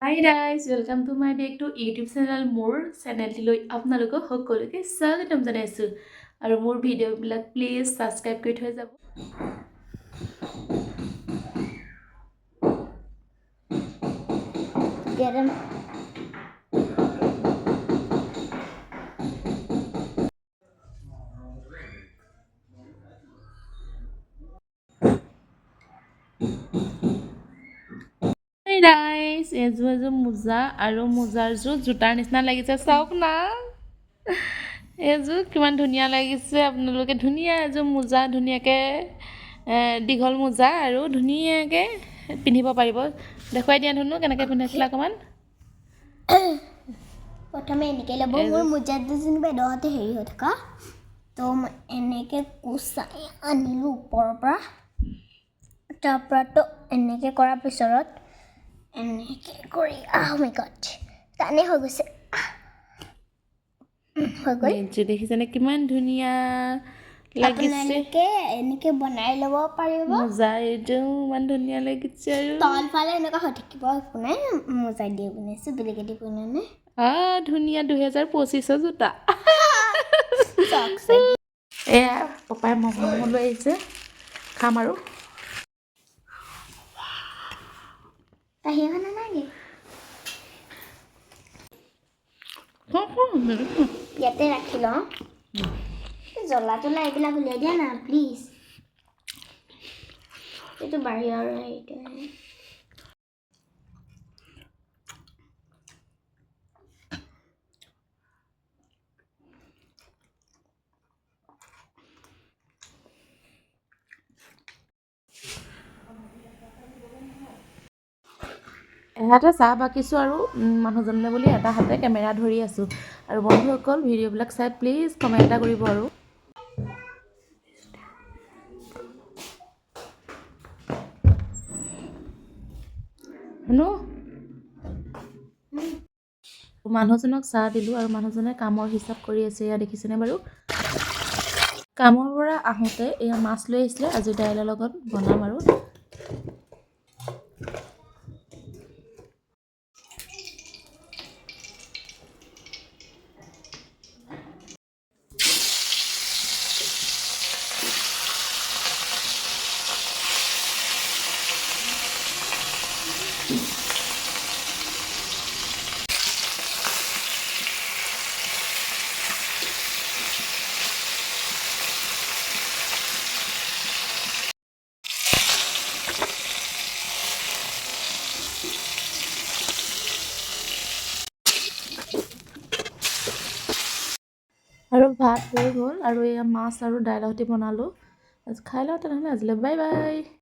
Hi guys, welcome to my back to YouTube channel মোৰ চেনেলটিলৈ আপোনালোকক সকলোকে স্বাগতম জনাইছো আৰু মোৰ ভিডিঅ'বিলাক প্লিজ সাবস্ক্ৰাইব কৰি থৈ যাব। Get him. Hey guys, এযোৰ মোজা আৰু মোজাৰযোৰ জোতাৰ নিচিনা লাগিছে চাওক না। এযোৰ কিমান ধুনীয়া লাগিছে আপোনালোকে ধুনীয়া এযোৰ মোজা ধুনীয়াকে দীঘল মোজা আৰু ধুনীয়াকে পিন্ধিব পাৰিব। দেখুৱাই দিয়া ধুনু কেনেকৈ পিন্ধিছিলা অকমান। প্ৰথমে এনেকৈ ল'ব মোৰ মোজাটো যেনিবা দহতে হেৰি হৈ থকা তো এনেকৈ কুচাই আনিলোঁ ওপৰৰ পৰা তাৰপৰাতো এনেকৈ কৰাৰ পিছত এনেকৈ কৰি মাই গড টানেই হৈ গৈছে হৈ গ'ল। দেখিছেনে কিমান ধুনীয়া লাগিছে। আপোনালোকে এনেকৈ বনাই ল'ব পাৰিব। মোজা এইটো ইমান ধুনীয়া লাগিছে আৰু তলফালে এনেকুৱা হৈ থাকিব একো নাই মোজা দিয়ে বনাইছোঁ বেলেগে দি বনোৱা নাই। ধুনীয়া 2025 জোতা। এয়া পাপাই ম'ম' লৈ আহিছে খাম আৰু ইয়াতে ৰাখি লওঁ জ্বলা জ্বলা এইবিলাক উলিয়াই দিয়া না প্লিজ এইটো বাহিৰৰ হেৰিটো এহাতে চাহ বাকিছোঁ আৰু মানুহজনলৈ বুলি এটা হাতে কেমেৰা ধৰি আছোঁ আৰু বন্ধুসকল ভিডিঅ'বিলাক চাই প্লিজ কমেণ্ট এটা কৰিব আৰু শুনো মানুহজনক চাহ দিলোঁ আৰু মানুহজনে কামৰ হিচাপ কৰি আছে। এয়া দেখিছেনে বাৰু কামৰ পৰা আহোঁতে এয়া মাছ লৈ আহিছিলে আজি দাইলৰ লগত বনাম আৰু ভাত হৈ গ'ল আৰু এয়া মাছ আৰু দাইলৰ সৈতে বনালোঁ। খাই লওঁ তেনেহ'লে আজিলৈ বাই বাই।